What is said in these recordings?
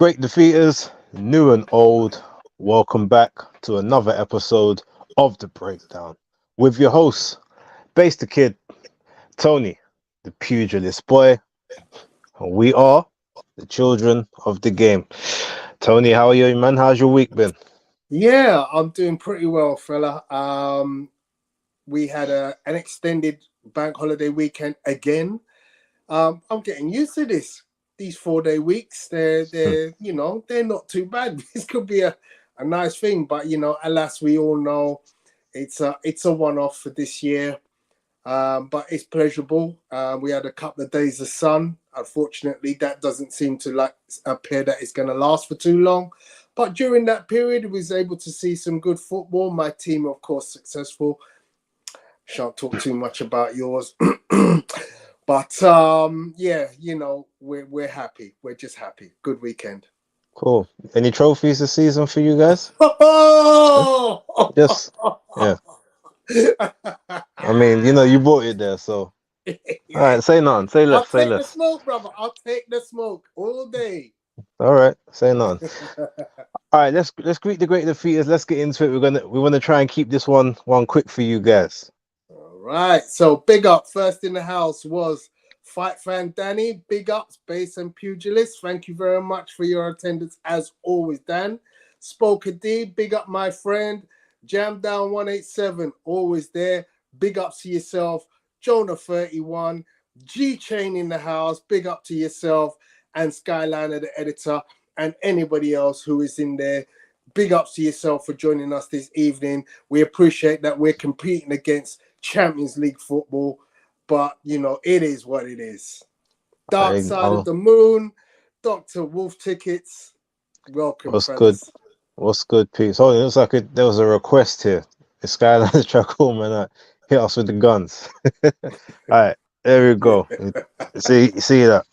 Great defeaters, new and old, welcome back to another episode of The Breakdown with your hosts, BaseDaKID, Tony, the Pugilist Boy, and we are the children of the game. Tony, how are you, man? How's your week been? Yeah, I'm doing pretty well, fella. We had an extended bank holiday weekend again. I'm getting used to this. These 4-day weeks, they're not too bad. This could be a nice thing, but alas, we all know it's a one-off for this year. But it's pleasurable. We had a couple of days of sun. Unfortunately, that doesn't seem to appear that it's going to last for too long. But during that period, we was able to see some good football. My team, of course, successful. Shan't talk too much about yours. But yeah, we're happy. We're just happy. Good weekend. Cool. Any trophies this season for you guys? Just, yeah. I mean, you bought it there, so. All right, say none. Say I'll less. Say take the less. smoke, brother. I'll take the smoke all day. All right, say none. All right, let's greet the great defeaters. Let's get into it. We want to try and keep this one quick for you guys. All right. So big up. First in the house was Fight Fan Danny. Big ups, Base and Pugilist. Thank you very much for your attendance as always, Dan. Spoker D. Big up, my friend. Jam Down 187. Always there. Big ups to yourself. Jonah 31. G Chain in the house. Big up to yourself. And Skyliner, the editor, and anybody else who is in there. Big ups to yourself for joining us this evening. We appreciate that we're competing against Champions League football, but it is what it is. Dark Side of the Moon, Dr. Wolf Tickets. Welcome, What's fellas. good? What's good, Pete? So it looks like there was a request here. The Skyline's Charcoal Man hit us with the guns. All right, there we go. See that?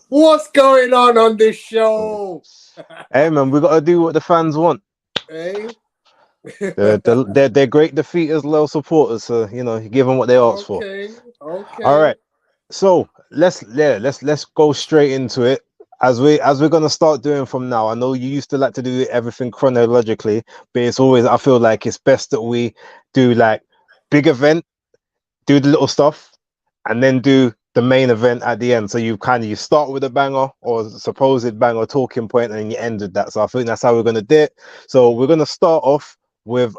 What's going on this show? Hey man, we gotta do what the fans want. Hey, they're great defeaters, loyal supporters. So give them what they asked for. Okay. All right. So let's go straight into it. As we're gonna start doing from now. I know you used to like to do everything chronologically, but it's always, I feel like it's best that we do like big event, do the little stuff, and then do the main event at the end. So you start with a banger or supposed banger talking point, and then you end with that. So I think that's how we're gonna do it. So we're gonna start off with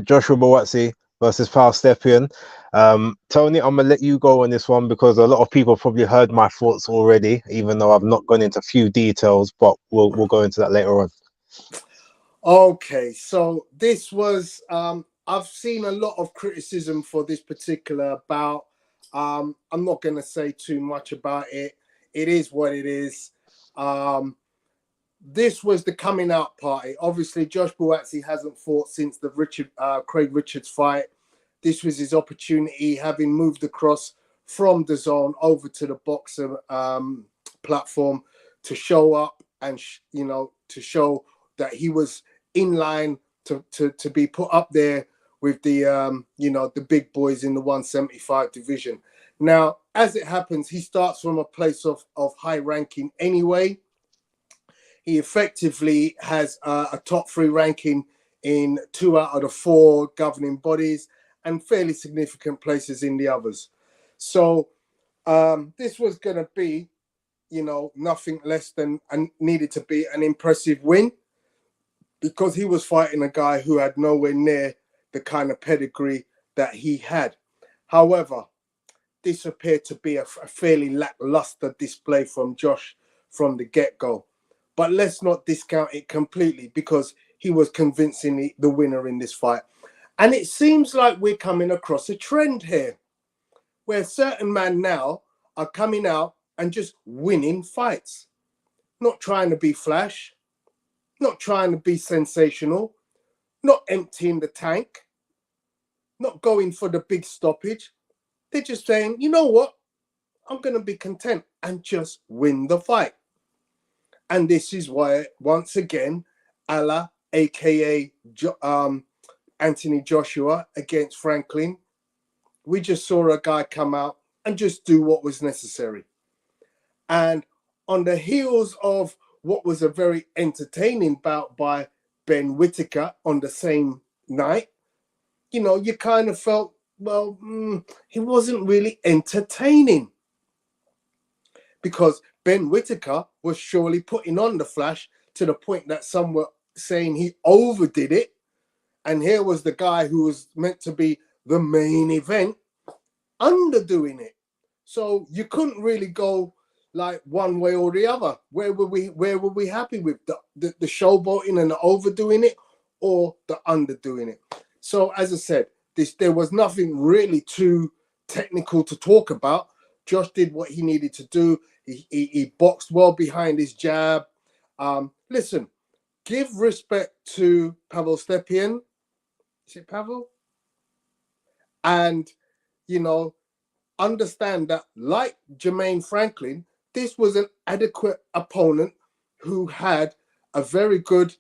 Joshua Buatsi versus Pal Stepian. Tony, I'm gonna let you go on this one because a lot of people probably heard my thoughts already, even though I've not gone into a few details, but we'll go into that later on. Okay, so this was I've seen a lot of criticism for this particular bout. I'm not going to say too much about it. It is what it is. This was the coming out party. Obviously, Josh Buatsi hasn't fought since the Craig Richards fight. This was his opportunity, having moved across from the zone over to the boxer platform to show up and to show that he was in line to be put up there with the the big boys in the 175 division. Now, as it happens, he starts from a place of high ranking anyway. He effectively has a top 3 ranking in 2 out of the 4 governing bodies and fairly significant places in the others. So this was going to be, nothing less than and needed to be an impressive win, because he was fighting a guy who had nowhere near the kind of pedigree that he had. However, this appeared to be a fairly lackluster display from Josh from the get-go. But let's not discount it completely, because he was convincingly the winner in this fight. And it seems like we're coming across a trend here, where certain men now are coming out and just winning fights. Not trying to be flash, not trying to be sensational, not emptying the tank, not going for the big stoppage. They're just saying, you know what? I'm going to be content and just win the fight. And this is why, once again, Allah, a.k.a. Anthony Joshua against Franklin, we just saw a guy come out and just do what was necessary. And on the heels of what was a very entertaining bout by Ben Whittaker on the same night, you know, you kind of felt, well, he wasn't really entertaining, because Ben Whittaker was surely putting on the flash to the point that some were saying he overdid it. And here was the guy who was meant to be the main event underdoing it. So you couldn't really go like one way or the other. Where were we happy with the showboating and the overdoing it, or the underdoing it? So as I said, there was nothing really too technical to talk about. Josh did what he needed to do. He boxed well behind his jab. Listen, give respect to Pavel Stepian. Is it Pavel? And, you know, understand that, like Jermaine Franklin, this was an adequate opponent who had a very good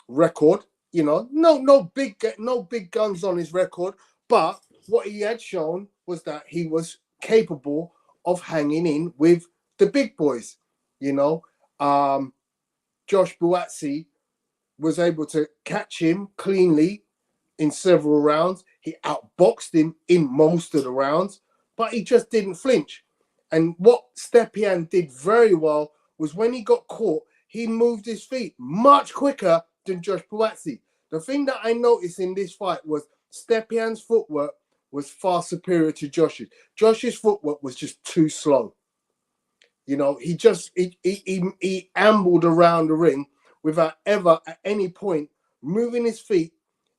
record. You know, no big guns on his record, but what he had shown was that he was capable of hanging in with the big boys. You know, Josh Buatsi was able to catch him cleanly in several rounds. He outboxed him in most of the rounds, but he just didn't flinch. And what Stepian did very well was when he got caught, he moved his feet much quicker than Josh Buatsi. The thing that I noticed in this fight was Stepian's footwork was far superior to Josh's. Josh's footwork was just too slow. You know, he ambled around the ring without ever at any point moving his feet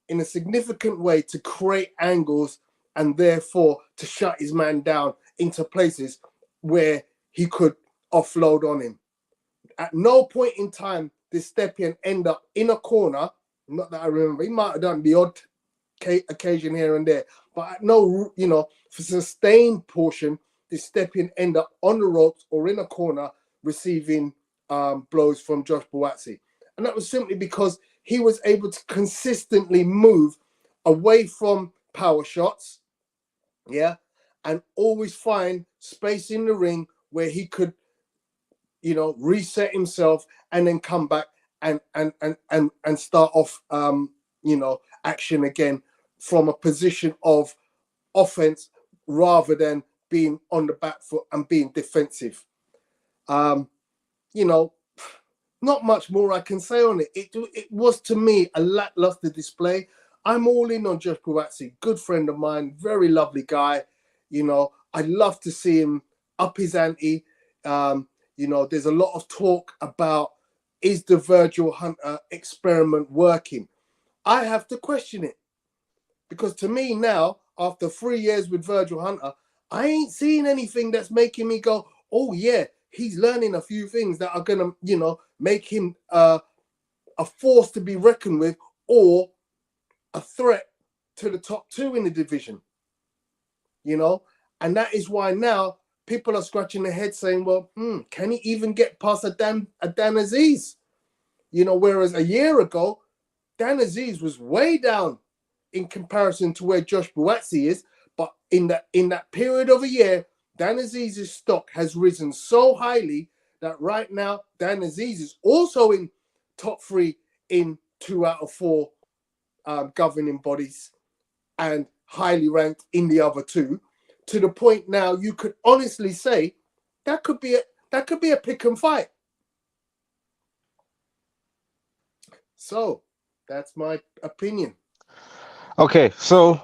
in a significant way to create angles and therefore to shut his man down into places where he could offload on him. At no point in time did Stepian end up in a corner. Not that I remember. He might have done the odd occasion here and there, but at no, you know, for sustained portion, did Stepian end up on the ropes or in a corner receiving blows from Josh Buatsi. And that was simply because he was able to consistently move away from power shots, yeah, and always find space in the ring where he could, you know, reset himself and then come back and start off, you know, action again from a position of offense rather than being on the back foot and being defensive. You know, not much more I can say on it. It was, to me, a lackluster display. I'm all in on Josh Buatsi, good friend of mine, very lovely guy. You know, I'd love to see him up his ante. You know, there's a lot of talk about, is the Virgil Hunter experiment working? I have to question it. Because to me now, after 3 years with Virgil Hunter, I ain't seeing anything that's making me go, oh yeah, he's learning a few things that are going to, you know, make him a force to be reckoned with or a threat to the top two in the division. You know, and that is why now people are scratching their head saying, well, can he even get past a Dan Aziz? You know, whereas a year ago, Dan Aziz was way down in comparison to where Josh Buatsi is. But in that period of a year, Dan Aziz's stock has risen so highly that right now, Dan Aziz is also in top 3 in 2 out of 4 governing bodies and highly ranked in the other 2, to the point now you could honestly say that could be a pick and fight. So that's my opinion. Okay, so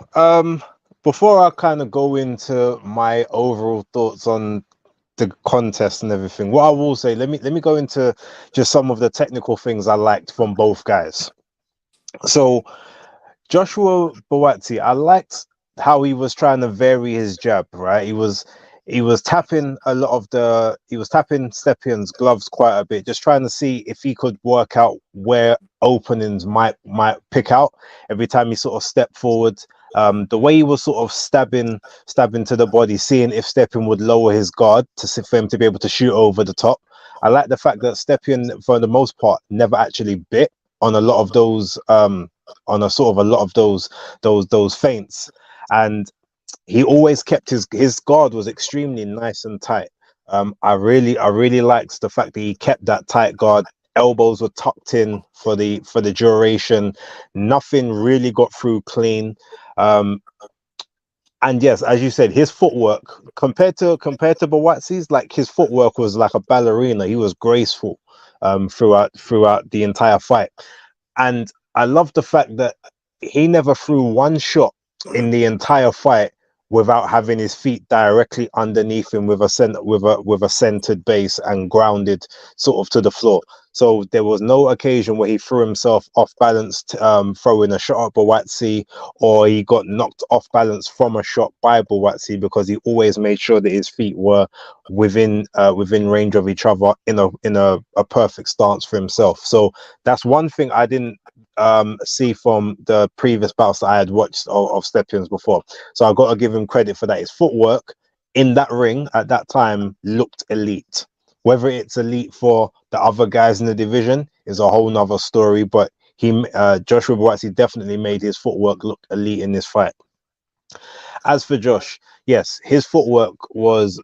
before I kind of go into my overall thoughts on the contest and everything, what I will say, let me go into just some of the technical things I liked from both guys. So Joshua Buatsi, I liked how he was trying to vary his jab, right? He was tapping tapping Stepian's gloves quite a bit, just trying to see if he could work out where openings might pick out every time he sort of stepped forward. The way he was sort of stabbing to the body, seeing if Stepian would lower his guard for him to be able to shoot over the top. I like the fact that Stepian, for the most part, never actually bit on a lot of those those feints, and he always kept his guard was extremely nice and tight. I really liked the fact that he kept that tight guard. Elbows were tucked in for the duration. Nothing really got through clean. Um, and yes, as you said, his footwork compared to Buatsi's, like his footwork was like a ballerina. He was graceful throughout the entire fight. And I love the fact that he never threw one shot in the entire fight without having his feet directly underneath him with a centered base and grounded sort of to the floor. So there was no occasion where he threw himself off balance, throwing a shot at Buatsi, or he got knocked off balance from a shot by Buatsi, because he always made sure that his feet were within range of each other in a perfect stance for himself. So that's one thing I didn't see from the previous battles that I had watched of Stepians before. So I got to give him credit for that. His footwork in that ring at that time looked elite. Whether it's elite for the other guys in the division is a whole nother story, but Joshua Buatsi definitely made his footwork look elite in this fight. As for Josh, yes, his footwork was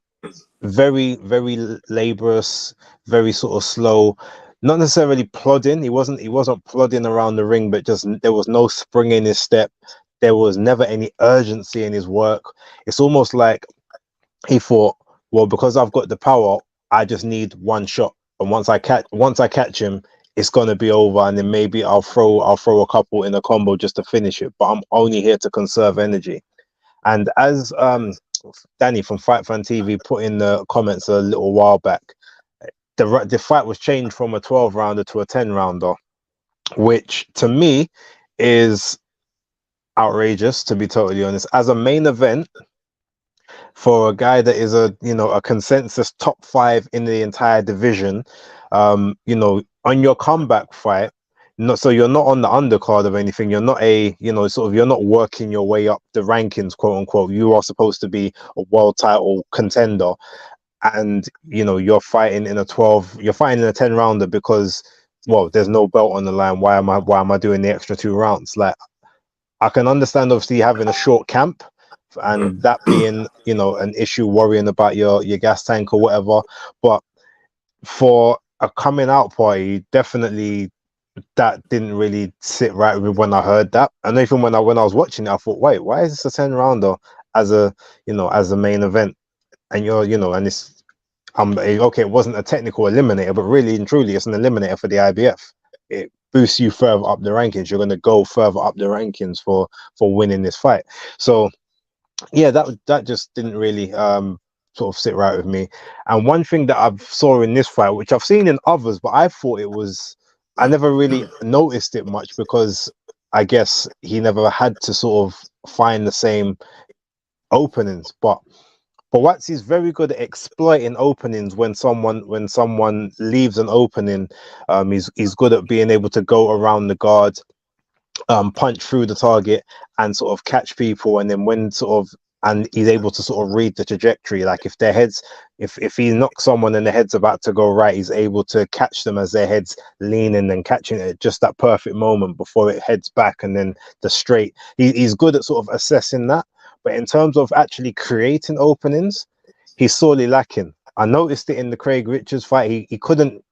very, very laborious, very sort of slow, not necessarily plodding. He wasn't plodding around the ring, but just there was no spring in his step. There was never any urgency in his work. It's almost like he thought, well, because I've got the power, I just need one shot, and once I catch him, it's gonna be over, and then maybe I'll throw a couple in a combo just to finish it. But I'm only here to conserve energy. And as Danny from Fight Fan TV put in the comments a little while back, the fight was changed from a 12 rounder to a 10 rounder, which to me is outrageous, to be totally honest. As a main event for a guy that is a consensus top 5 in the entire division, on your comeback fight, so you're not on the undercard of anything. You're not you're not working your way up the rankings, quote unquote. You are supposed to be a world title contender, and you're fighting in a 10 rounder because, well, there's no belt on the line. Why am I doing the extra 2 rounds? Like, I can understand obviously having a short camp and that being an issue, worrying about your gas tank or whatever, but for a coming out party, definitely that didn't really sit right with me when I heard that. And even when I was watching it, I thought, wait, why is this a 10 rounder as a main event? And and it's okay, it wasn't a technical eliminator, but really and truly it's an eliminator for the IBF. It boosts you further up the rankings. You're going to go further up the rankings for winning this fight. So yeah, that just didn't really sort of sit right with me. And one thing that I've saw in this fight, which I've seen in others, but I never really noticed it much, because I guess he never had to sort of find the same openings. But Buatsi is very good at exploiting openings when someone leaves an opening. He's good at being able to go around the guard, punch through the target, and sort of catch people. And then and he's able to sort of read the trajectory. Like if he knocks someone and the head's about to go right, he's able to catch them as their head's leaning and catching it at just that perfect moment before it heads back, and then the straight. He's good at sort of assessing that. But in terms of actually creating openings, he's sorely lacking. I noticed it in the Craig Richards fight. He couldn't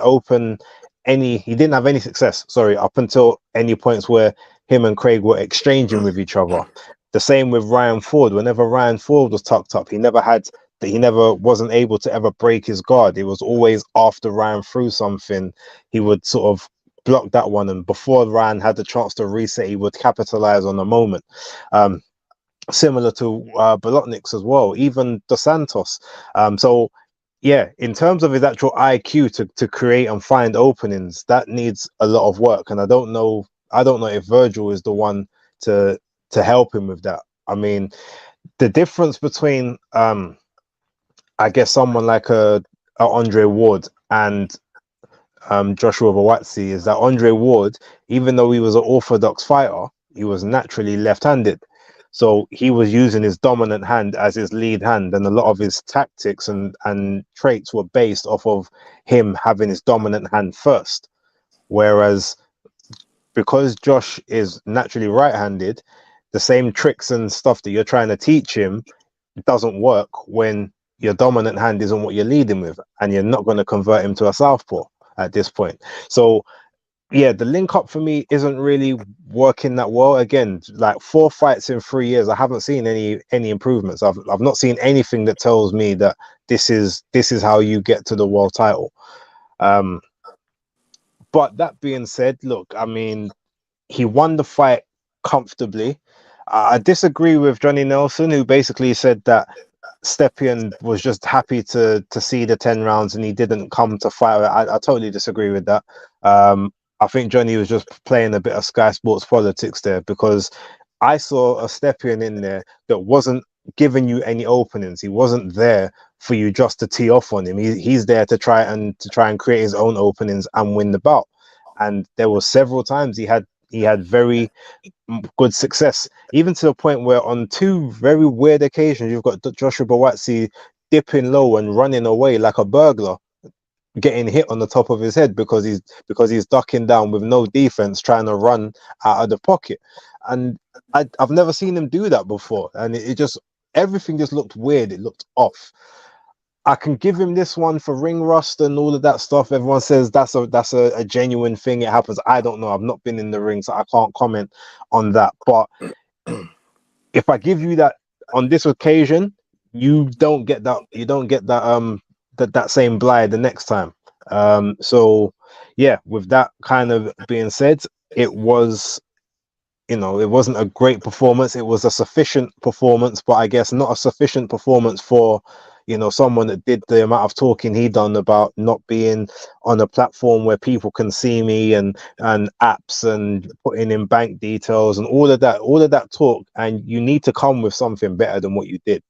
open any. He didn't have any success. Sorry, up until any points where him and Craig were exchanging with each other. The same with Ryan Ford. Whenever Ryan Ford was tucked up, he never wasn't able to ever break his guard. It was always after Ryan threw something, he would sort of block that one, and before Ryan had the chance to reset, he would capitalize on the moment. Similar to Balotniks as well, even Dos Santos. So yeah, in terms of his actual IQ to create and find openings, that needs a lot of work. And I don't know if Virgil is the one to help him with that. I mean, the difference between I guess someone like a Andre Ward and Joshua Buatsi is that Andre Ward, even though he was an orthodox fighter, he was naturally left-handed. So he was using his dominant hand as his lead hand, and a lot of his tactics and traits were based off of him having his dominant hand first. Whereas because Josh is naturally right-handed, the same tricks and stuff that you're trying to teach him doesn't work when your dominant hand isn't what you're leading with, and you're not going to convert him to a southpaw at this point. So yeah, the link up for me isn't really working that well. Again, like 4 fights in 3 years, I haven't seen any improvements. I've not seen anything that tells me that this is how you get to the world title. Um, but that being said, look, I mean, he won the fight comfortably. I disagree with Johnny Nelson, who basically said that Stepian was just happy to see the 10 rounds and he didn't come to fight. I totally disagree with that. I think Johnny was just playing a bit of Sky Sports politics there, because I saw a Stepian in there that wasn't giving you any openings. He wasn't there for you just to tee off on him. He's there to try and create his own openings and win the bout. And there were several times he had very good success, even to the point where on 2 very weird occasions you've got Joshua Buatsi dipping low and running away like a burglar, getting hit on the top of his head because he's ducking down with no defense, trying to run out of the pocket. And I've never seen him do that before, and it just, everything just looked weird. It looked off. I can give him this one for ring rust and all of that stuff. Everyone says that's a genuine thing. It happens. I don't know. I've not been in the ring, so I can't comment on that. But if I give you that on this occasion, you don't get that. You don't get that. That same blind the next time. So yeah, with that kind of being said, it was, it wasn't a great performance. It was a sufficient performance, but I guess not a sufficient performance for, someone that did the amount of talking he done about not being on a platform where people can see me, and apps and putting in bank details and all of that talk. And you need to come with something better than what you did.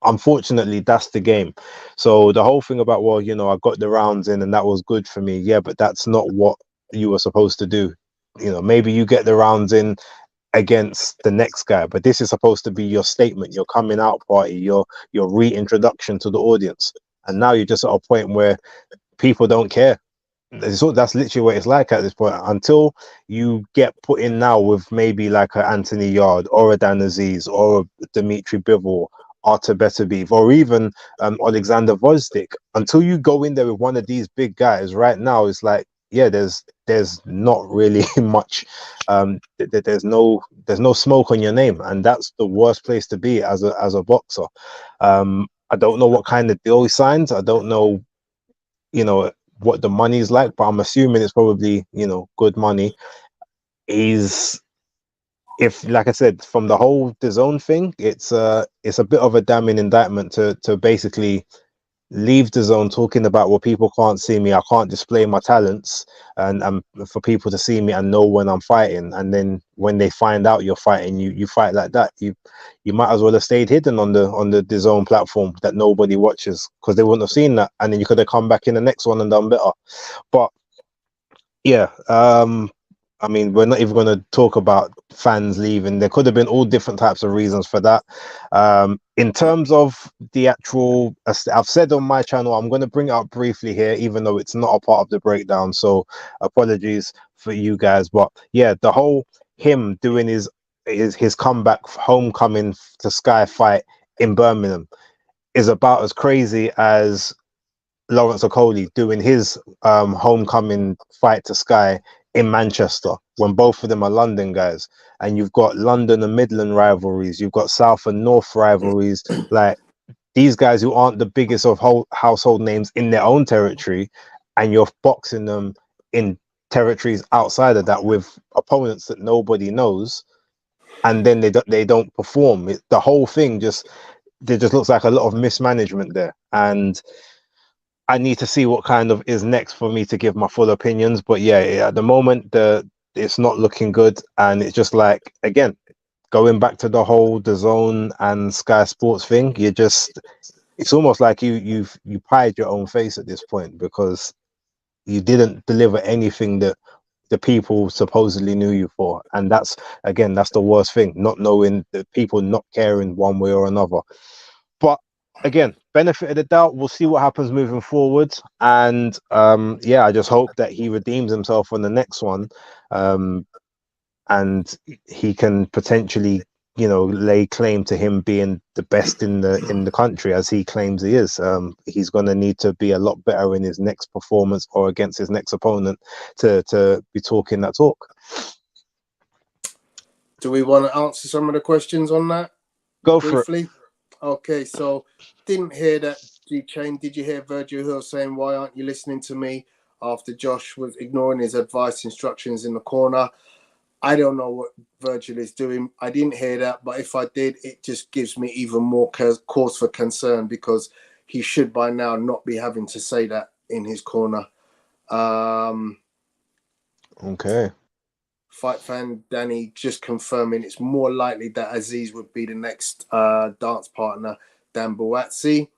Unfortunately, that's the game. So the whole thing about, well, I got the rounds in and that was good for me. Yeah, but that's not what you were supposed to do. Maybe you get the rounds in against the next guy, but this is supposed to be your statement, your coming out party, your reintroduction to the audience. And now you're just at a point where people don't care. That's literally what it's like at this point. Until you get put in now with maybe like a Anthony Yard or a Dan Aziz or a Dimitri Bivol, Artur Beterbiev, or even Alexander Vozdik, until you go in there with one of these big guys right now, it's like, yeah, there's not really much. There's no smoke on your name, and that's the worst place to be as a boxer. I don't know what kind of deal he signs. I don't know, what the money is like, but I'm assuming it's probably, good money. If, like I said, from the whole DAZN thing, it's a bit of a damning indictment to basically leave DAZN talking about, well, people can't see me, I can't display my talents, and for people to see me and know when I'm fighting, and then when they find out you're fighting, you fight like that. You might as well have stayed hidden on the DAZN platform that nobody watches, because they wouldn't have seen that, and then you could have come back in the next one and done better. But yeah, I mean, we're not even going to talk about fans leaving. There could have been all different types of reasons for that. In terms of the actual, I've said on my channel, I'm going to bring it up briefly here, even though it's not a part of the breakdown. So apologies for you guys. But yeah, the whole him doing his comeback, homecoming to Sky fight in Birmingham is about as crazy as Lawrence Okoli doing his homecoming fight to Sky in Manchester, when both of them are London guys. And you've got London and Midland rivalries, you've got South and North rivalries. Like, these guys who aren't the biggest of household names in their own territory, and you're boxing them in territories outside of that with opponents that nobody knows, and then they don't perform. The whole thing just looks like a lot of mismanagement there. And I need to see what kind of is next for me to give my full opinions. But yeah, at the moment, it's not looking good. And it's just like, again, going back to the whole DAZN and Sky Sports thing, it's almost like you pied your own face at this point, because you didn't deliver anything that the people supposedly knew you for. And that's the worst thing, not knowing, the people not caring one way or another. But again, benefit of the doubt, we'll see what happens moving forward. And I just hope that he redeems himself on the next one, and he can potentially lay claim to him being the best in the country, as he claims he is. He's going to need to be a lot better in his next performance or against his next opponent to be talking that talk. Do we want to answer some of the questions on that? Go briefly? for it. Okay, so didn't hear that, G-Chain. Did you hear Virgil Hill saying, "Why aren't you listening to me?" after Josh was ignoring his advice, instructions in the corner? I don't know what Virgil is doing. I didn't hear that, but if I did, it just gives me even more cause for concern, because he should by now not be having to say that in his corner. Okay. Fight fan Danny just confirming it's more likely that Aziz would be the next dance partner than Buatsi.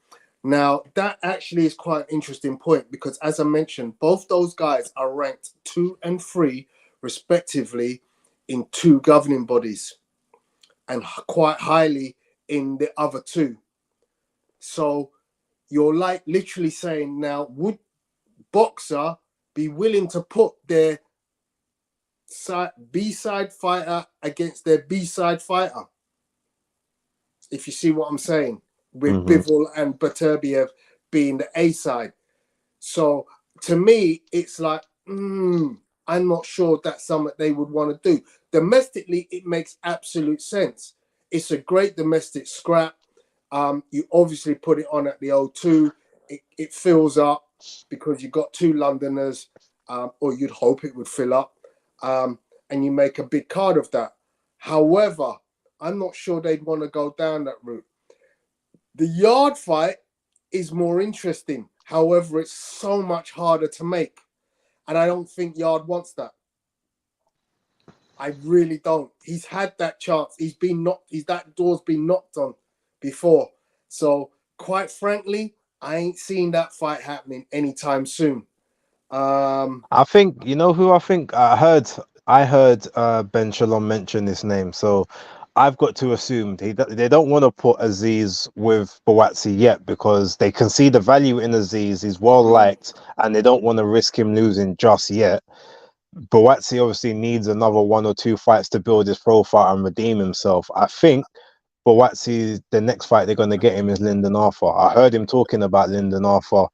Now, that actually is quite an interesting point, because as I mentioned, both those guys are ranked 2 and 3 respectively in 2 governing bodies, and quite highly in the other 2. So you're like literally saying, now, would Boxer be willing to put their B-side fighter against their B-side fighter? If you see what I'm saying, with Bivol and Beterbiev being the A-side. So to me, it's like, I'm not sure that's something they would want to do. Domestically, it makes absolute sense. It's a great domestic scrap. You obviously put it on at the O2. It fills up because you've got 2 Londoners, or you'd hope it would fill up, and you make a big card of that. However, I'm not sure they'd want to go down that route. The Yard fight is more interesting. However, it's so much harder to make. And I don't think Yard wants that. I really don't. He's had that chance. That door's been knocked on before. So, quite frankly, I ain't seen that fight happening anytime soon. I think, who I think I heard Ben Shalom mention this name. So I've got to assume they don't want to put Aziz with Buatsi yet, because they can see the value in Aziz. He's well liked, and they don't want to risk him losing just yet. Buatsi obviously needs another 1 or 2 fights to build his profile and redeem himself. I think Buatsi, the next fight they're going to get him is Lyndon Arthur. I heard him talking about Lyndon Arthur.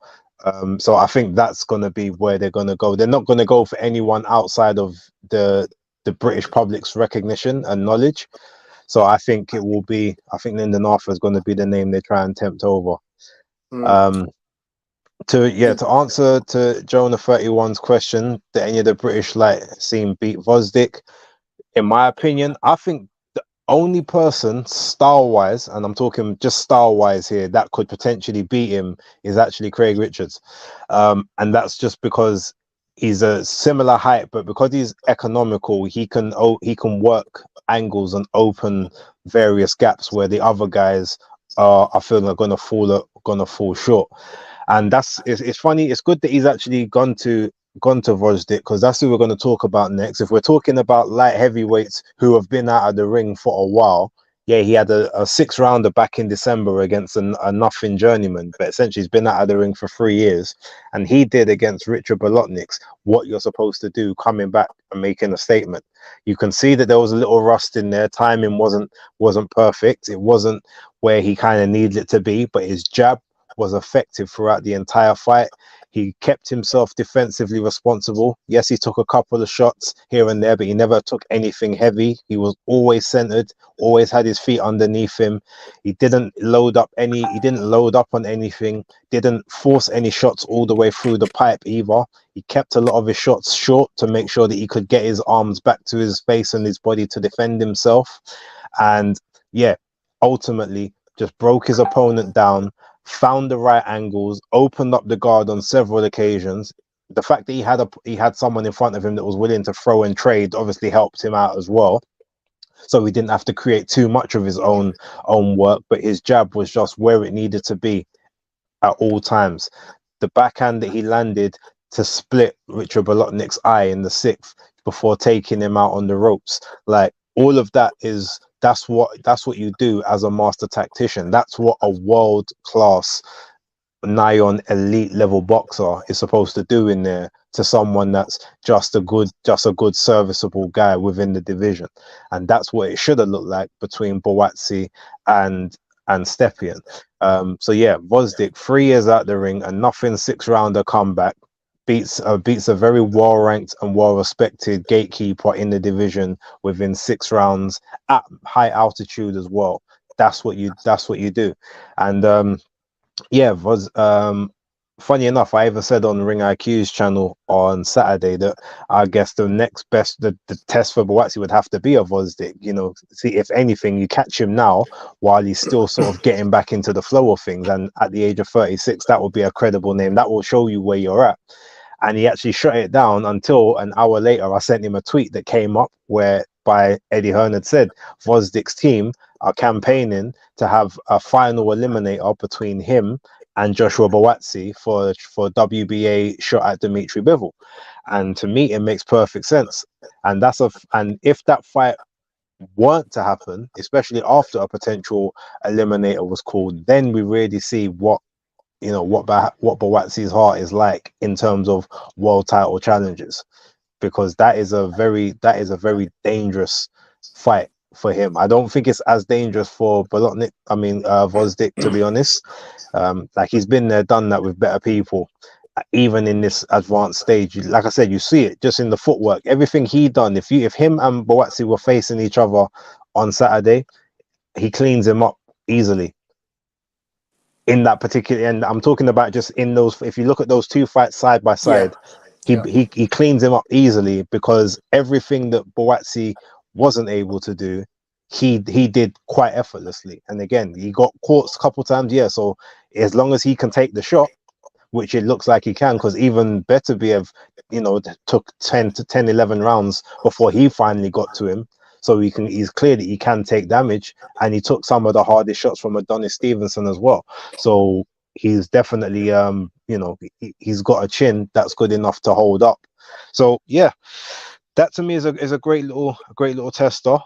So I think that's going to be where they're going to go. They're not going to go for anyone outside of the British public's recognition and knowledge. So I think Lyndon Arthur is going to be the name they try and tempt over. To answer to Jonah 31's question, that any of the British seem beat Vosdik, in my opinion, I think the only person style-wise, and I'm talking just style-wise here, that could potentially beat him is actually Craig Richards. And that's just because he's a similar height, but because he's economical, he can work angles and open various gaps where the other guys I feel are gonna fall short. And it's funny. It's good that he's actually gone to Vosdik, because that's who we're going to talk about next. If we're talking about light heavyweights who have been out of the ring for a while, yeah, he had a 6-rounder back in December against a nothing journeyman, but essentially he's been out of the ring for 3 years, and he did against Richard Balotniks what you're supposed to do, coming back and making a statement. You can see that there was a little rust in there. Timing wasn't perfect. It wasn't where he kind of needed it to be, but his jab was effective throughout the entire fight. He kept himself defensively responsible. Yes, he took a couple of shots here and there, but he never took anything heavy. He was always centered, always had his feet underneath him. He didn't load up on anything, didn't force any shots all the way through the pipe either. He kept a lot of his shots short to make sure that he could get his arms back to his face and his body to defend himself. And yeah, ultimately just broke his opponent down, found the right angles, opened up the guard on several occasions. The fact that he had someone in front of him that was willing to throw and trade obviously helped him out as well. So he didn't have to create too much of his own work, but his jab was just where it needed to be at all times. The backhand that he landed to split Richard Balotnik's eye in the 6th before taking him out on the ropes, all of that is that's what you do as a master tactician. That's what a world class nigh on elite level boxer is supposed to do in there to someone that's just a good serviceable guy within the division. And that's what it should have looked like between Buatsi and Stepian. So yeah, Vosdik 3 years out the ring, a nothing 6-rounder comeback, beats a very well ranked and well respected gatekeeper in the division within 6 rounds at high altitude as well. That's what you do. And yeah, was funny enough, I even said on Ring IQ's channel on Saturday that I guess the next best the test for Buatsi would have to be a Vosdik. You know, see if anything, you catch him now while he's still sort of getting back into the flow of things, and at the age of 36, that would be a credible name. That will show you where you're at. And he actually shut it down until an hour later. I sent him a tweet that came up whereby Eddie Hearn had said Vosdik's team are campaigning to have a final eliminator between him and Joshua Buatsi for WBA shot at Dimitri Bivol. And to me, it makes perfect sense. And and if that fight weren't to happen, especially after a potential eliminator was called, then we really see what Buatsi's heart is like in terms of world title challenges, because that is a very dangerous fight for him. I don't think it's as dangerous for Vosdik, to be honest. Like, he's been there, done that with better people, even in this advanced stage. Like I said, you see it just in the footwork, everything he done. If him and Buatsi were facing each other on Saturday, he cleans him up easily. In that particular, and I'm talking about just in those, if you look at those 2 fights side by side, he cleans him up easily, because everything that Buatsi wasn't able to do, he did quite effortlessly. And again, he got caught a couple times, so as long as he can take the shot, which it looks like he can, because even Beterbiev, took 11 rounds before he finally got to him. So he's clearly he can take damage, and he took some of the hardest shots from Adonis Stevenson as well. So he's definitely he's got a chin that's good enough to hold up. So yeah, that to me is a great little tester.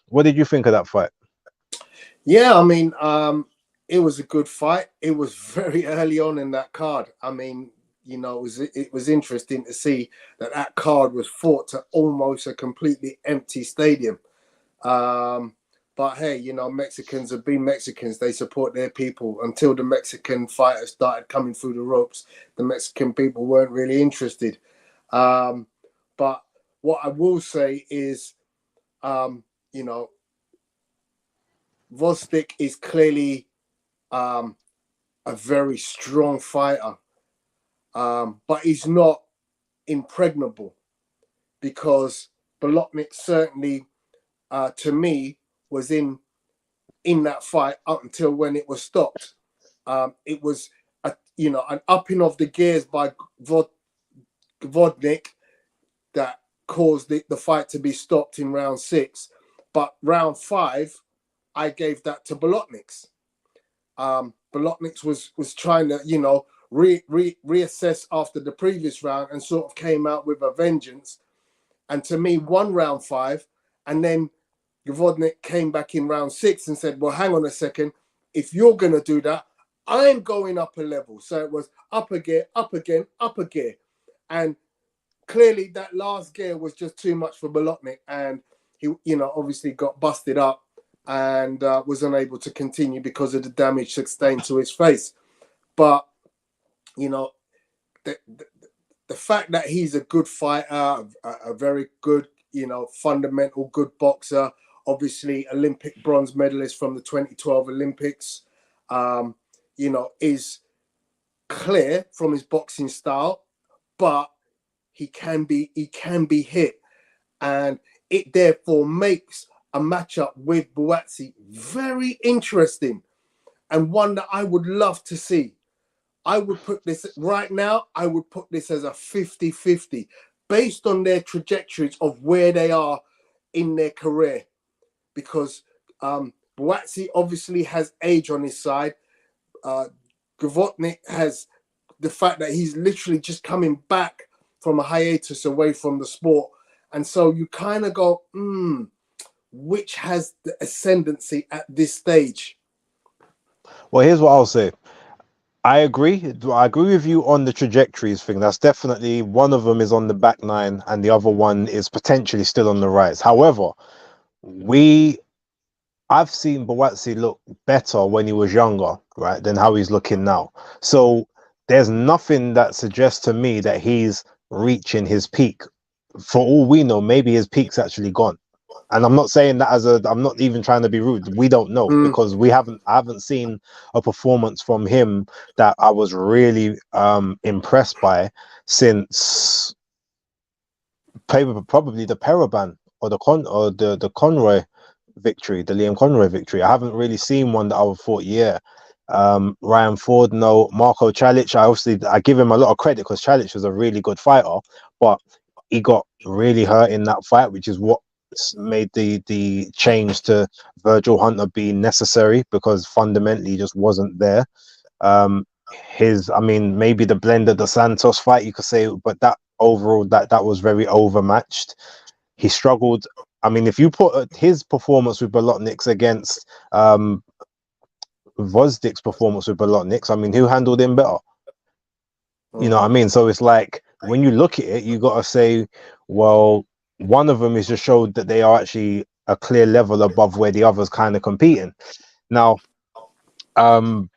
What did you think of that fight? Yeah, I mean, it was a good fight. It was very early on in that card. I mean, it was interesting to see that card was fought to almost a completely empty stadium. But hey, Mexicans have been Mexicans. They support their people. Until the Mexican fighters started coming through the ropes, the Mexican people weren't really interested. But what I will say is, Vosdik is clearly a very strong fighter. But he's not impregnable, because Balotniks certainly, to me, was in that fight up until when it was stopped. It was an upping of the gears by Vodnik that caused the fight to be stopped in round 6. But round 5, I gave that to Balotniks. Balotniks was trying to reassess after the previous round and sort of came out with a vengeance. And to me, won round 5, and then Vodnik came back in round 6 and said, well, hang on a second, if you're going to do that, I'm going up a level. So it was up a gear, up again, up a gear. And clearly that last gear was just too much for Balotnik, and he obviously got busted up and was unable to continue because of the damage sustained to his face. But the fact that he's a good fighter, a very good, fundamental good boxer, obviously Olympic bronze medalist from the 2012 Olympics, is clear from his boxing style, but he can be hit, and it therefore makes a matchup with Buatsi very interesting, and one that I would love to see. I would put this right now, I would put this as a 50-50 based on their trajectories of where they are in their career, because Buatsi obviously has age on his side. Gvotnik has the fact that he's literally just coming back from a hiatus away from the sport. And so you kind of go, which has the ascendancy at this stage? Well, here's what I'll say. I agree. I agree with you on the trajectories thing. That's definitely one of them is on the back nine, and the other one is potentially still on the rise. However, we I've seen Buatsi look better when he was younger, right, than how he's looking now. So there's nothing that suggests to me that he's reaching his peak. For all we know, maybe his peak's actually gone. And I'm not saying that I'm not even trying to be rude. We don't know Mm, because I haven't seen a performance from him that I was really impressed by since probably the Paraban or the Conroy victory, the Liam Conroy victory. I haven't really seen one that I thought, yeah. Ryan Ford, no. Marco Chalic, I give him a lot of credit because Chalic was a really good fighter, but he got really hurt in that fight, which is what made the change to Virgil Hunter be necessary because fundamentally he just wasn't there. I mean, maybe the Blender the Santos fight you could say, but that overall that was very overmatched. He struggled. I mean, if you put his performance with Balotniks against Vozdik's performance with Balotniks, I mean, who handled him better? You know what I mean? So it's like when you look at it, you got to say, well, one of them is just showed that they are actually a clear level above where the others kind of competing. Now, um,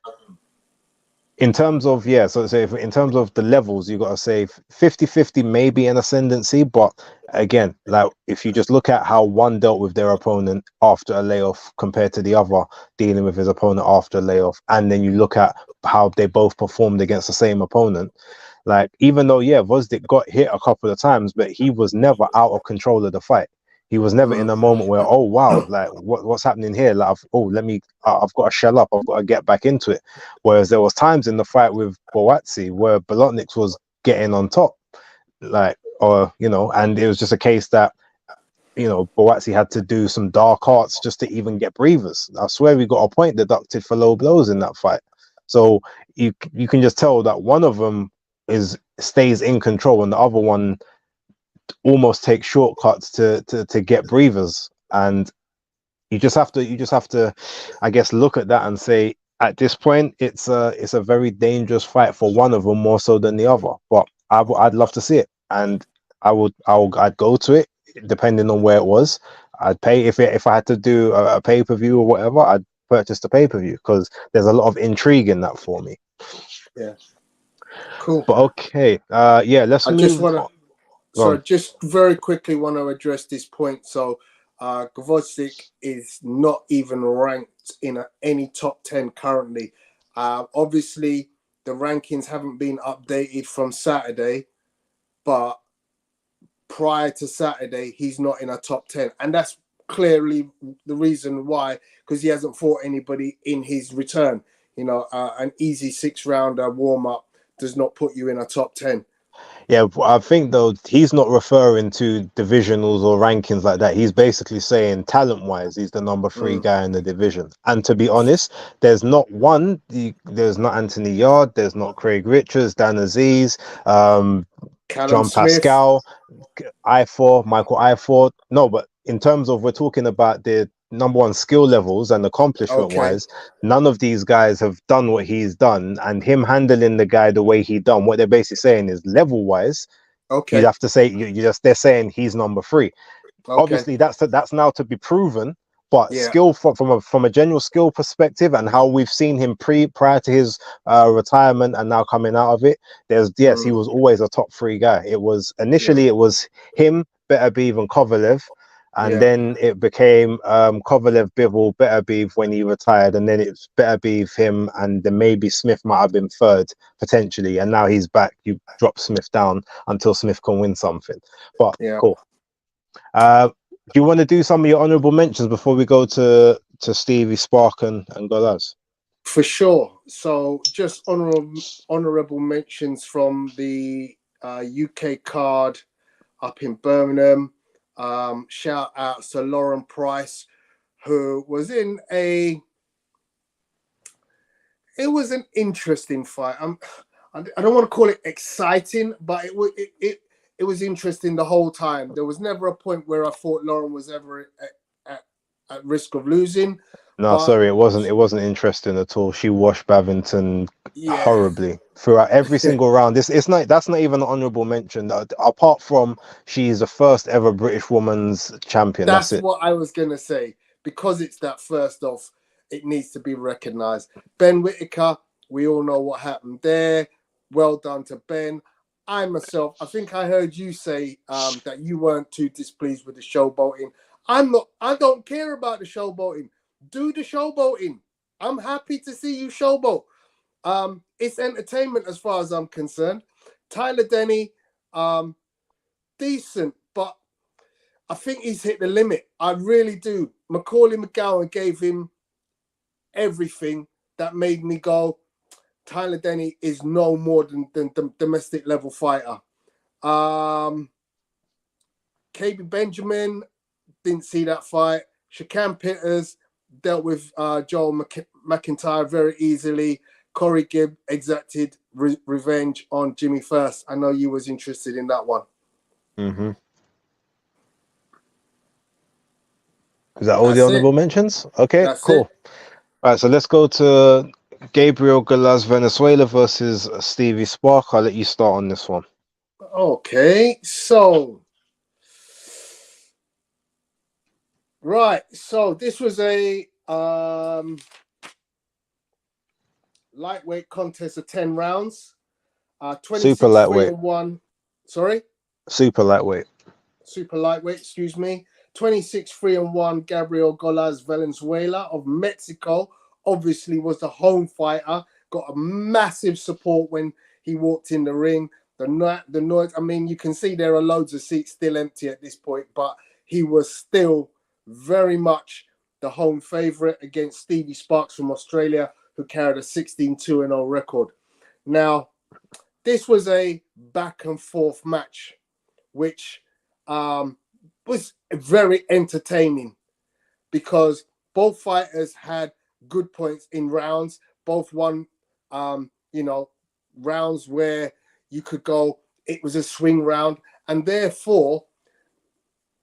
in terms of in terms of the levels, you got to say 50-50 maybe an ascendancy, but again, like if you just look at how one dealt with their opponent after a layoff compared to the other dealing with his opponent after a layoff, and then you look at how they both performed against the same opponent, like even though Vosdik got hit a couple of times, but he was never out of control of the fight. He was never in a moment where, oh wow, like what's happening here? Like, I've got to shell up, I've got to get back into it. Whereas there was times in the fight with Buatsi where Balotniks was getting on top, like, or and it was just a case that Buatsi had to do some dark arts just to even get breathers. I swear we got a point deducted for low blows in that fight. So you can just tell that one of them stays in control and the other one almost takes shortcuts to get breathers. And you just have to I guess look at that and say at this point it's a very dangerous fight for one of them more so than the other, but I'd love to see it, and I'd go to it depending on where it was. I'd pay if I had to do a pay-per-view or whatever. I'd purchase the pay-per-view because there's a lot of intrigue in that for me. yeah, cool. But okay, let's I just move want on. to, so just very quickly want to address this point. So, Gvozdik is not even ranked in any top 10 currently. Obviously, the rankings haven't been updated from Saturday, but prior to Saturday, he's not in a top 10. And that's clearly the reason why, because he hasn't fought anybody in his return. An easy 6-rounder warm-up does not put you in a top 10. Yeah, I think though he's not referring to divisionals or rankings like that. He's basically saying talent-wise, he's the number 3 guy in the division. And to be honest, there's not Anthony Yard, there's not Craig Richards, Dan Aziz, Callum John Smith. Pascal, Michael Ifor. No, but in terms of we're talking about the number one skill levels and accomplishment Okay. wise, none of these guys have done what he's done, and him handling the guy the way he done. What they're basically saying is level wise, you'd Okay. have to say they're saying he's number 3. Okay. Obviously, that's now to be proven. But Yeah. skill from a general skill perspective and how we've seen him prior to his retirement and now coming out of it, he was always a top 3 guy. It was initially it was him, Beterbiev and Kovalev, and then it became Kovalev, Bivol, Beterbiev when he retired, and then it's Beterbiev, him, and then maybe Smith might have been third potentially, and now he's back. You drop Smith down until Smith can win something. But cool. Do you want to do some of your honorable mentions before we go to Stevie, Spark, and Golaz? For sure. So just honorable mentions from the UK card up in Birmingham. Shout out to Lauren Price, who was in it was an interesting fight. I don't want to call it exciting, but it was interesting the whole time. There was never a point where I thought Lauren was ever at risk of losing. No, But sorry, it wasn't interesting at all. She washed Bavington yeah, horribly throughout every single round. It's not that's not even an honourable mention. Apart from she's the first ever British woman's champion. That's that's it. what I was gonna say. Because it's that first off, it needs to be recognised. Ben Whittaker, we all know what happened there. Well done to Ben. I myself, I think I heard you say that you weren't too displeased with the showboating. I'm not. I don't care about the showboating. Do the showboating. I'm happy to see you showboat. It's entertainment as far as I'm concerned. Tyler Denny, decent, but I think he's hit the limit. I really do. Macaulay McGowan gave him everything that made me go, Tyler Denny is no more than the domestic level fighter. KB Benjamin, didn't see that fight. Shakan Pitters dealt with Joel McIntyre very easily. Corey Gibb exacted revenge on Jimmy First. I know you was interested in that one. Mm-hmm. Is that all the That's it. honourable mentions? Okay, That's cool. it. All right, so let's go to Gabriel Galaz Venezuela versus Stevie Spark. I'll let you start on this one. Okay, so right, so this was a lightweight contest of 10 rounds. Super 26 3 lightweight. and 1. Sorry? Super lightweight. Super lightweight, excuse me. 26 3 and 1. Gabriel Golaz Valenzuela of Mexico obviously was the home fighter. Got a massive support when he walked in the ring. The noise, I mean, you can see there are loads of seats still empty at this point, but he was still very much the home favorite against Stevie Sparks from Australia, who carried a 16-2-0 record. Now, this was a back and forth match, which was very entertaining because both fighters had good points in rounds. Both won, rounds where you could go, it was a swing round. And therefore,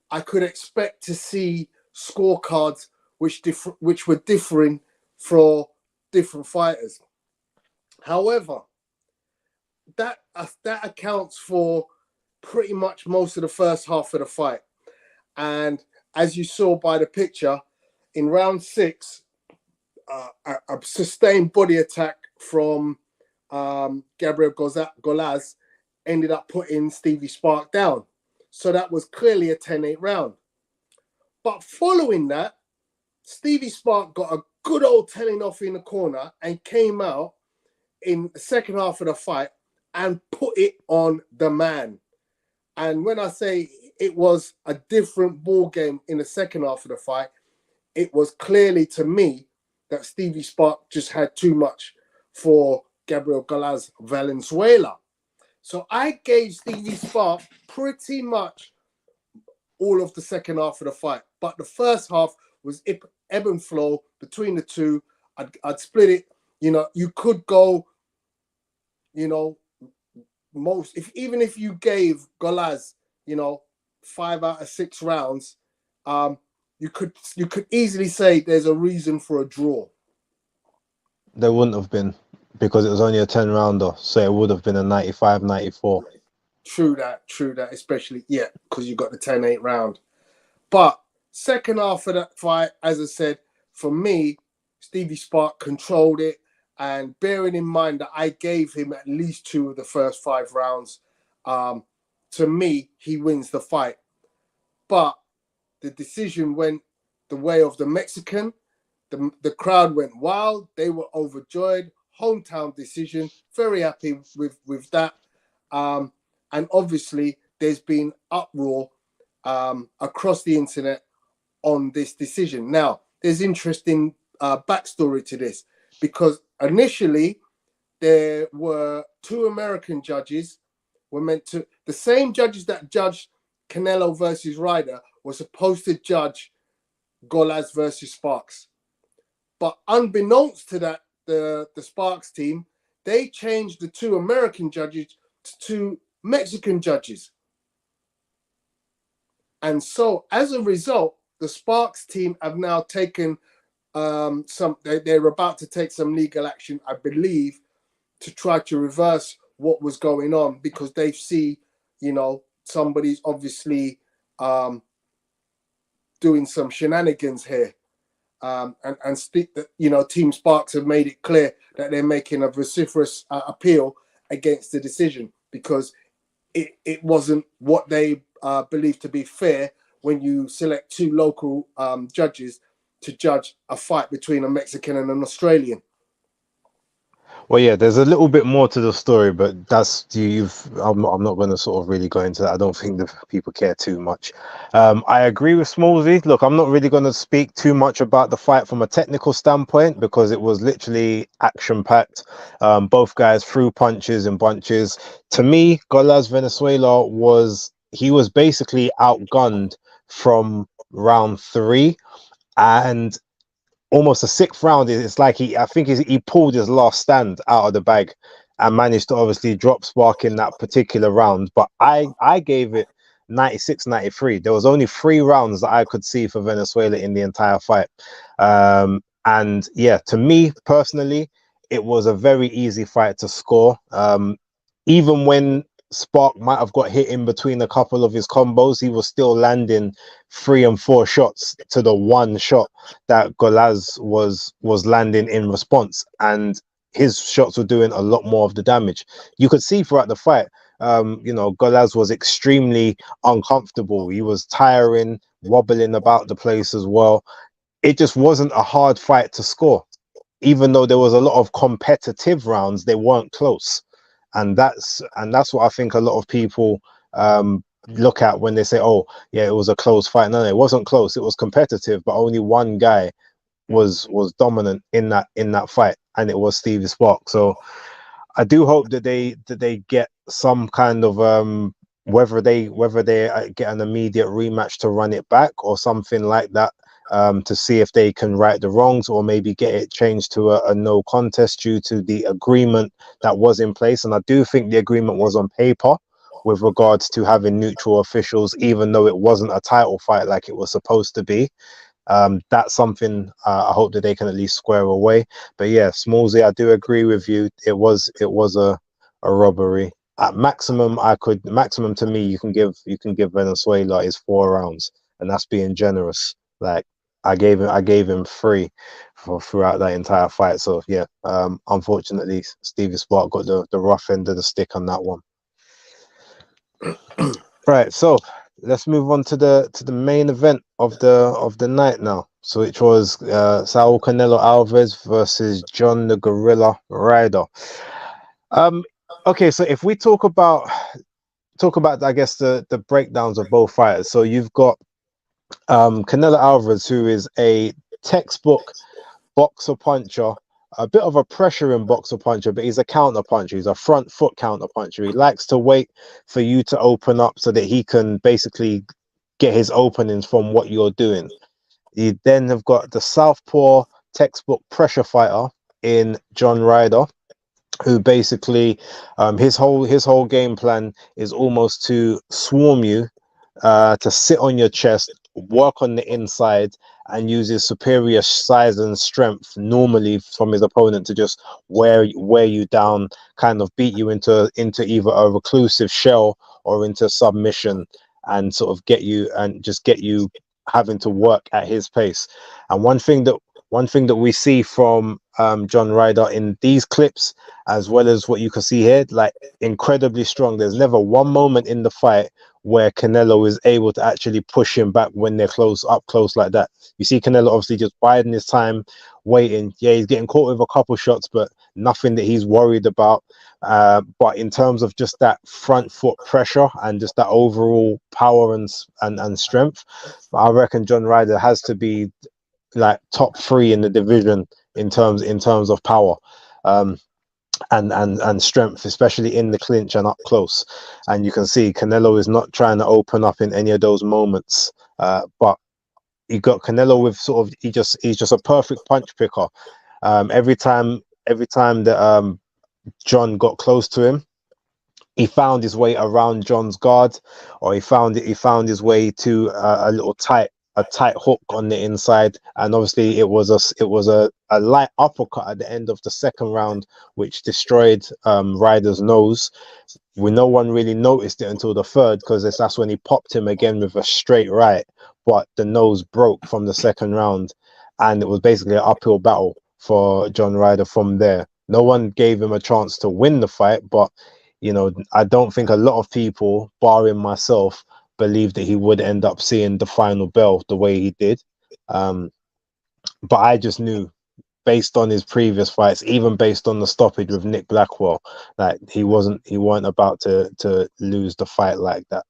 I could expect to see scorecards which were differing for different fighters. However, that accounts for pretty much most of the first half of the fight. And as you saw by the picture, in round 6, a sustained body attack from Gabriel Golaz ended up putting Stevie Spark down. So that was clearly a 10-8 round. But following that, Stevie Spark got a good old telling off in the corner and came out in the second half of the fight and put it on the man. And when I say it was a different ball game in the second half of the fight, it was clearly to me that Stevie Spark just had too much for Gabriel Galaz Valenzuela. So I gave Stevie Spark pretty much all of the second half of the fight. But the first half was ebb and flow between the two. I'd split it. You could go, even if you gave Golaz, 5 out of 6 rounds, you could easily say there's a reason for a draw. There wouldn't have been because it was only a 10 rounder, so it would have been a 95-94. True that, especially, because you got the 10-8 round. But second half of that fight, as I said, for me, Stevie Spark controlled it. And bearing in mind that I gave him at least 2 of the first 5 rounds, to me, he wins the fight. But the decision went the way of the Mexican. The crowd went wild. They were overjoyed. Hometown decision. Very happy with that. And obviously, there's been uproar across the internet on this decision. Now, there's interesting backstory to this because initially there were 2 American judges the same judges that judged Canelo versus Ryder were supposed to judge Golaz versus Sparks. But unbeknownst to that, the Sparks team, they changed the 2 American judges to 2 Mexican judges. And so as a result, the Sparks team have now taken they're about to take some legal action, I believe, to try to reverse what was going on, because they see, somebody's obviously doing some shenanigans here. Team Sparks have made it clear that they're making a vociferous appeal against the decision, because it wasn't what they believed to be fair when you select two local judges to judge a fight between a Mexican and an Australian. Well, yeah, there's a little bit more to the story, but that's I'm not going to sort of really go into that. I don't think the people care too much. I agree with Smallsy. Look, I'm not really going to speak too much about the fight from a technical standpoint, because it was literally action-packed. Both guys threw punches and bunches. To me, Valenzuela was basically outgunned from round 3, and almost the 6th round, it's like he pulled his last stand out of the bag and managed to obviously drop Spark in that particular round. But I gave it 96-93. There was only 3 rounds that I could see for Valenzuela in the entire fight. And yeah, to me personally, it was a very easy fight to score. Even when Spark might have got hit in between a couple of his combos, he was still landing 3 and 4 shots to the 1 shot that Golaz was landing in response, and his shots were doing a lot more of the damage. You could see throughout the fight, Golaz was extremely uncomfortable. He was tiring, wobbling about the place as well. It just wasn't a hard fight to score. Even though there was a lot of competitive rounds, they weren't close. And that's what I think a lot of people look at when they say, "Oh, yeah, it was a close fight." No, it wasn't close. It was competitive, but only one guy was dominant in that fight, and it was Stevie Spark. So I do hope that they get some kind of whether they get an immediate rematch to run it back or something like that. To see if they can right the wrongs, or maybe get it changed to a no contest due to the agreement that was in place. And I do think the agreement was on paper with regards to having neutral officials, even though it wasn't a title fight like it was supposed to be. That's something I hope that they can at least square away. But yeah, Smallsy, I do agree with you. It was a robbery. At maximum to me, you can give Venezuela is 4 rounds, and that's being generous. Like, I gave him 3 throughout that entire fight. So yeah, unfortunately, Stevie Spark got the rough end of the stick on that one. Right, so let's move on to the main event of the night now. So which was Saul Canelo Alvarez versus John the Gorilla Ryder. Okay, so if we talk about I guess the breakdowns of both fighters. So you've got Canelo Alvarez, who is a textbook boxer puncher, a bit of a pressuring boxer puncher, but he's a counter puncher. He's a front foot counter puncher. He likes to wait for you to open up so that he can basically get his openings from what you're doing. You then have got the southpaw textbook pressure fighter in John Ryder, who basically his whole game plan is almost to swarm you, to sit on your chest, work on the inside, and use his superior size and strength normally from his opponent to just wear you down, kind of beat you into either a reclusive shell or into submission, and sort of get you having to work at his pace. And one thing that we see from John Ryder in these clips, as well as what you can see here, like, incredibly strong. There's never one moment in the fight where Canelo is able to actually push him back when they're close like that. You see Canelo obviously just biding his time, waiting. Yeah, he's getting caught with a couple shots, but nothing that he's worried about. But in terms of just that front foot pressure and just that overall power and strength, I reckon John Ryder has to be like top 3 in the division in terms of power. And strength, especially in the clinch and up close. And you can see Canelo is not trying to open up in any of those moments. But you got Canelo with sort of he's just a perfect punch picker. Every time that John got close to him, he found his way around John's guard, or he found his way to a little tight a tight hook on the inside, and obviously it was a light uppercut at the end of the second round, which destroyed Ryder's nose. No one really noticed it until the third, because that's when he popped him again with a straight right, but the nose broke from the second round, and it was basically an uphill battle for John Ryder from there. No one gave him a chance to win the fight, but I don't think a lot of people, barring myself, believed that he would end up seeing the final bell the way he did. But I just knew, based on his previous fights, even based on the stoppage with Nick Blackwell, that he weren't about to lose the fight like that.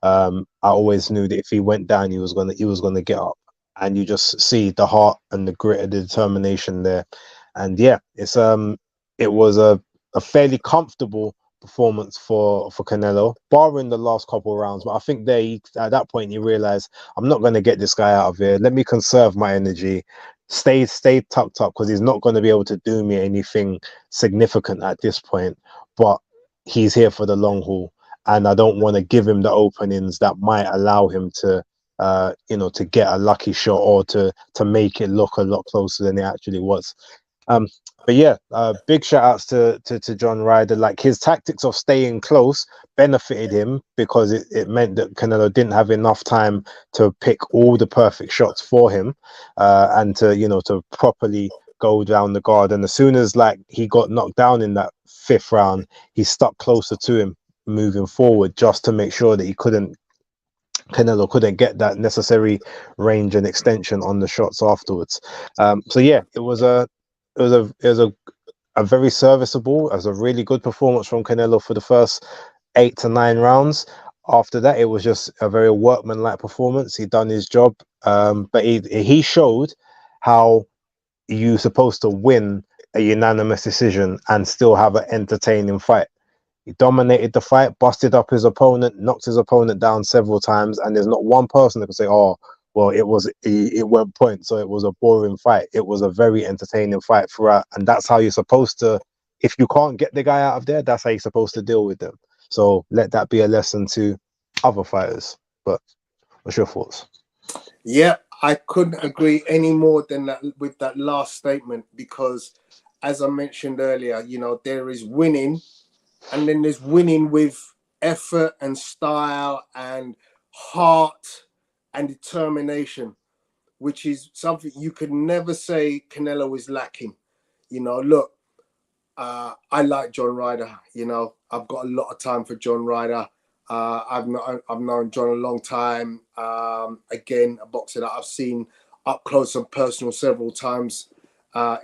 I always knew that if he went down, he was gonna get up, and you just see the heart and the grit and the determination there. And yeah, it was a fairly comfortable performance for Canelo, barring the last couple of rounds. But I think at that point he realized, I'm not going to get this guy out of here. Let me conserve my energy, stay tucked up, because he's not going to be able to do me anything significant at this point. But he's here for the long haul, and I don't want to give him the openings that might allow him to to get a lucky shot, or to make it look a lot closer than it actually was. But yeah, big shout outs to John Ryder. Like, his tactics of staying close benefited him, because it meant that Canelo didn't have enough time to pick all the perfect shots for him, and to properly go down the guard. And as soon as he got knocked down in that fifth round, he stuck closer to him moving forward, just to make sure that Canelo couldn't get that necessary range and extension on the shots afterwards. So yeah, it was a very serviceable, as a really good performance from Canelo for the first 8 to 9 rounds. After that, it was just a very workmanlike performance. He done his job, but he showed how you're supposed to win a unanimous decision and still have an entertaining fight. He dominated the fight, busted up his opponent, knocked his opponent down several times, and there's not one person that can say, "Oh, well, it went point, so it was a boring fight." It was a very entertaining fight throughout, and that's how you're supposed to. If you can't get the guy out of there, that's how you're supposed to deal with them. So let that be a lesson to other fighters. But what's your thoughts? Yeah, I couldn't agree any more than that with that last statement, because, as I mentioned earlier, there is winning, and then there's winning with effort and style and heart and determination, which is something you could never say Canelo is lacking. Look, I like John Ryder. I've got a lot of time for John Ryder. I've known John a long time. Again, a boxer that I've seen up close and personal several times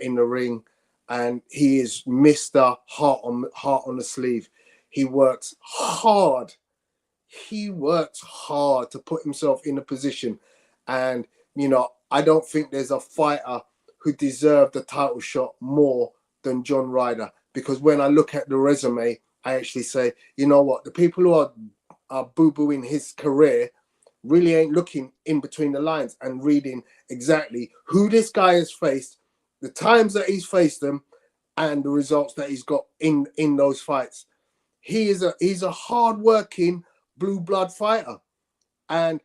in the ring, and he is Mr. Heart on the sleeve. He works hard. He works hard to put himself in a position, and I don't think there's a fighter who deserved the title shot more than John Ryder, because when I look at the resume, I actually say, you know what, the people who are boo-booing his career really ain't looking in between the lines and reading exactly who this guy has faced, the times that he's faced them, and the results that he's got in those fights. He's a hard-working blue blood fighter, and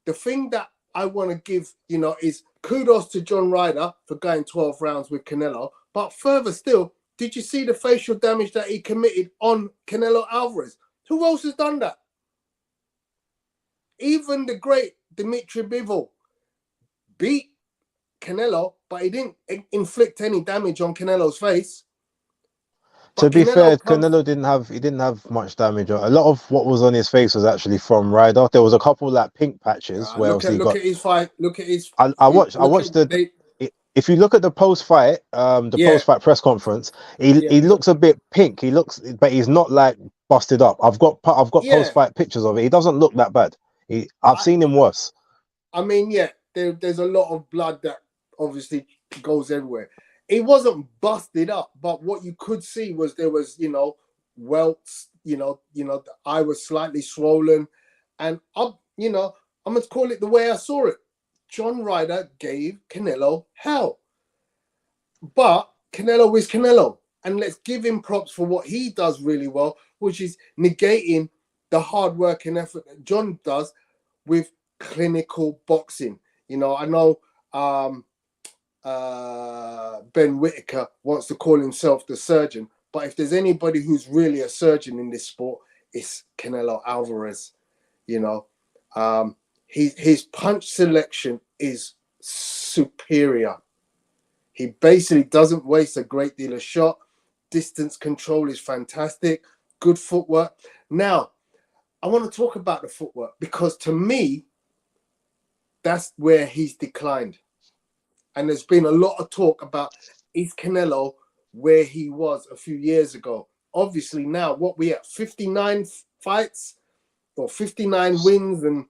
the thing that I want to give is kudos to John Ryder for going 12 rounds with Canelo. But further still, did you see the facial damage that he committed on Canelo Alvarez? Who else has done that? Even the great Dimitri Bivol beat Canelo, but he didn't inflict any damage on Canelo's face. To be fair, Canelo didn't have much damage. A lot of what was on his face was actually from Ryder. There was a couple pink patches where look at his fight. Look at his. I watched if you look at the post-fight, post-fight press conference, he looks a bit pink. But he's not busted up. I've got post-fight pictures of it. He doesn't look that bad. I've seen him worse. I mean, there's a lot of blood that obviously goes everywhere. It wasn't busted up, but what you could see was there was, welts. The eye was slightly swollen, and I'm gonna call it the way I saw it. John Ryder gave Canelo hell, but Canelo is Canelo, and let's give him props for what he does really well, which is negating the hard work and effort that John does with clinical boxing. You know, I know Ben Whitaker wants to call himself the surgeon, but if there's anybody who's really a surgeon in this sport, it's Canelo Alvarez. You know, his punch selection is superior. He basically doesn't waste a great deal of shot. Distance control is fantastic. Good footwork. Now, I want to talk about the footwork because to me, that's where he's declined. And there's been a lot of talk about is Canelo where he was a few years ago. Obviously now, what we at, 59 fights or 59 wins and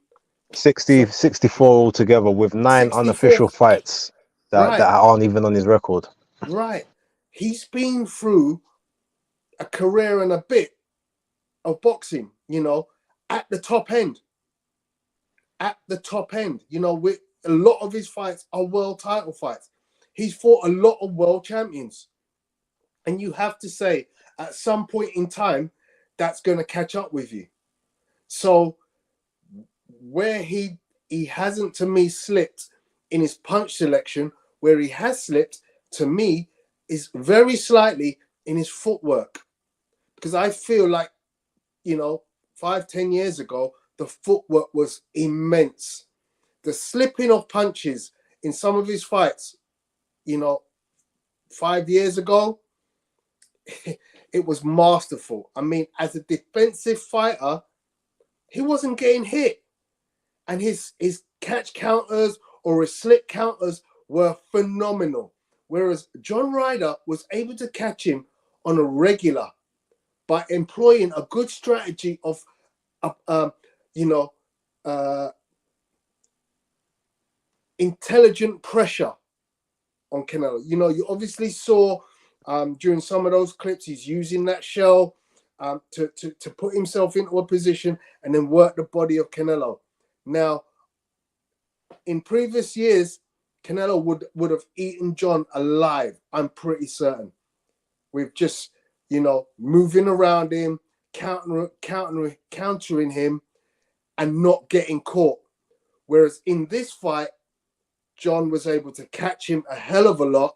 64 altogether with 9 64. unofficial fights that aren't even on his record. Right. He's been through a career and a bit of boxing, you know, at the top end. At the top end, you know, with a lot of his fights are world title fights. He's fought a lot of world champions. And you have to say, at some point in time, that's going to catch up with you. So where he hasn't, to me, slipped in his punch selection, where he has slipped, to me, is very slightly in his footwork. Because I feel like, you know, 5-10 years ago, the footwork was immense. The slipping of punches in some of his fights, you know, 5 years ago, it was masterful. I mean, as a defensive fighter, he wasn't getting hit. And his catch counters or his slip counters were phenomenal. Whereas John Ryder was able to catch him on a regular by employing a good strategy of, intelligent pressure on Canelo. You know, you obviously saw during some of those clips, he's using that shell to put himself into a position and then work the body of Canelo. Now, in previous years, Canelo would have eaten John alive, I'm pretty certain. With just, you know, moving around him, countering him, and not getting caught. Whereas in this fight, John was able to catch him a hell of a lot,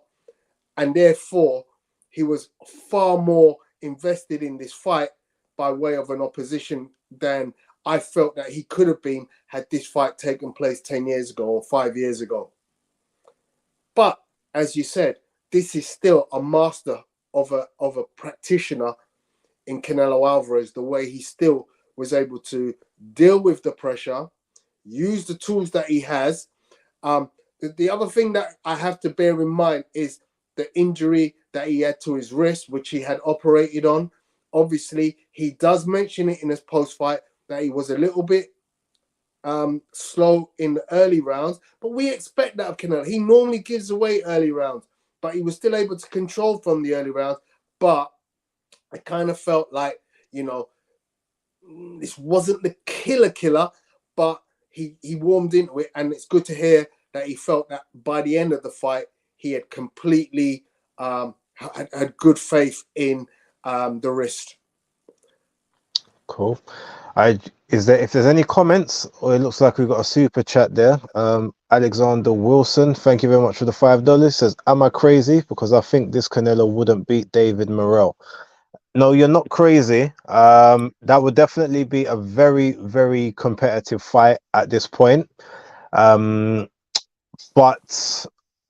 and therefore he was far more invested in this fight by way of an opposition than I felt that he could have been had this fight taken place 10 years ago or 5 years ago. But as you said, this is still a master of a practitioner in Canelo Alvarez, the way he still was able to deal with the pressure, use the tools that he has. The other thing that I have to bear in mind is the injury that he had to his wrist, which he had operated on. Obviously, he does mention it in his post-fight that he was a little bit slow in the early rounds, but we expect that of Canelo. He normally gives away early rounds, but he was still able to control from the early rounds. But I kind of felt like, you know, this wasn't the killer, but he warmed into it, and it's good to hear that he felt that by the end of the fight, he had completely had good faith in the wrist. Cool. If there's any comments, or it looks like we've got a super chat there. Alexander Wilson, thank you very much for the $5. Says, am I crazy? Because I think this Canelo wouldn't beat David Morrell. No, you're not crazy. That would definitely be a very, very competitive fight at this point. But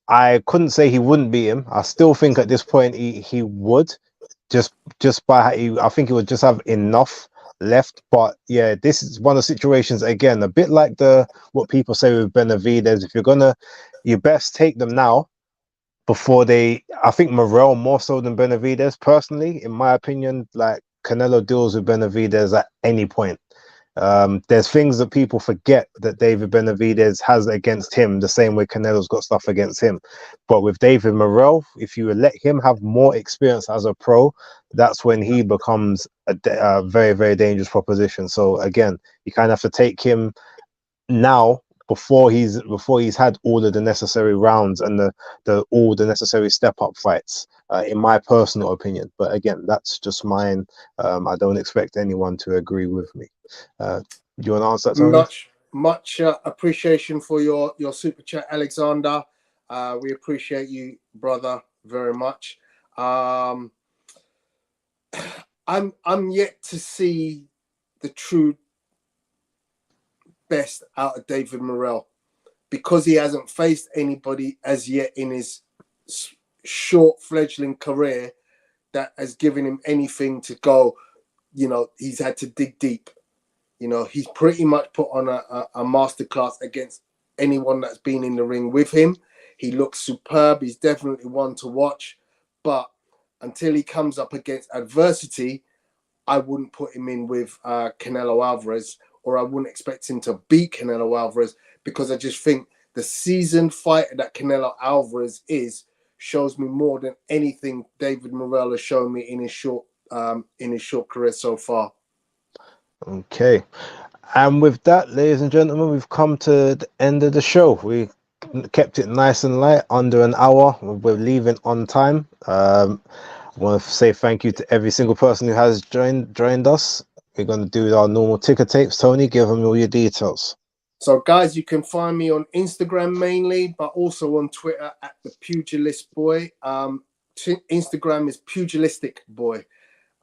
I couldn't say he wouldn't beat him. I still think at this point he would. Just by I think he would just have enough left. But yeah, this is one of the situations, again, a bit like what people say with Benavidez. If you're gonna, you best take them now before I think Morrell more so than Benavidez, personally, in my opinion. Like, Canelo deals with Benavidez at any point. There's things that people forget that David Benavidez has against him, the same way Canelo's got stuff against him. But with David Morrell, if you let him have more experience as a pro, that's when he becomes a very, very dangerous proposition. So again, you kind of have to take him now before he's had all of the necessary rounds and all the necessary step up fights, in my personal opinion. But again, that's just mine. I don't expect anyone to agree with me. Do you want to answer that, Tony? much appreciation for your super chat, Alexander. We appreciate you, brother, very much. I'm yet to see the true best out of David Morrell because he hasn't faced anybody as yet in his short fledgling career that has given him anything to go. You know, he's had to dig deep. You know, he's pretty much put on a masterclass against anyone that's been in the ring with him. He looks superb. He's definitely one to watch. But until he comes up against adversity, I wouldn't put him in with Canelo Alvarez, or I wouldn't expect him to beat Canelo Alvarez, because I just think the seasoned fighter that Canelo Alvarez is shows me more than anything David Morrell has shown me in his short career so far. Okay. And with that, ladies and gentlemen, we've come to the end of the show. We kept it nice and light, under an hour. We're leaving on time. I want to say thank you to every single person who has joined us. We're going to do our normal ticker tapes. Tony, give them all your details. So, guys, you can find me on Instagram mainly, but also on Twitter at the Pugilist Boy. Instagram is Pugilistic Boy.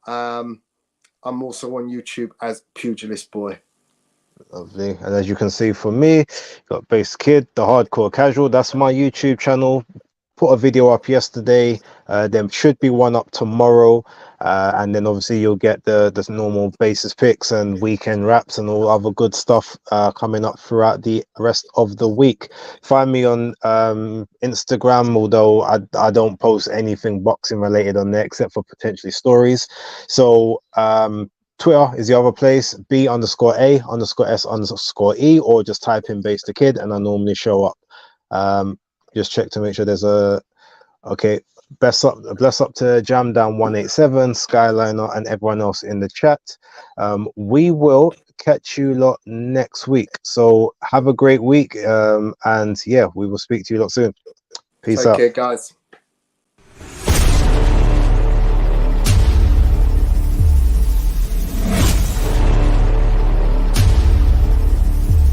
I'm also on YouTube as Pugilist Boy. Lovely. And as you can see for me, you got BaseDaKID, the Hardcore Casual. That's my YouTube channel. Put a video up yesterday. There should be one up tomorrow. And then obviously you'll get the normal basis picks and weekend wraps and all other good stuff coming up throughout the rest of the week. Find me on Instagram, although I don't post anything boxing related on there except for potentially stories. So Twitter is the other place, B_A_S_E, or just type in BaseDaKID and I normally show up. Just check to make sure there's a okay. Bless up to Jam Down 187, Skyliner, and everyone else in the chat. We will catch you lot next week. So have a great week. And yeah, we will speak to you lot soon. Peace out. Take care, guys.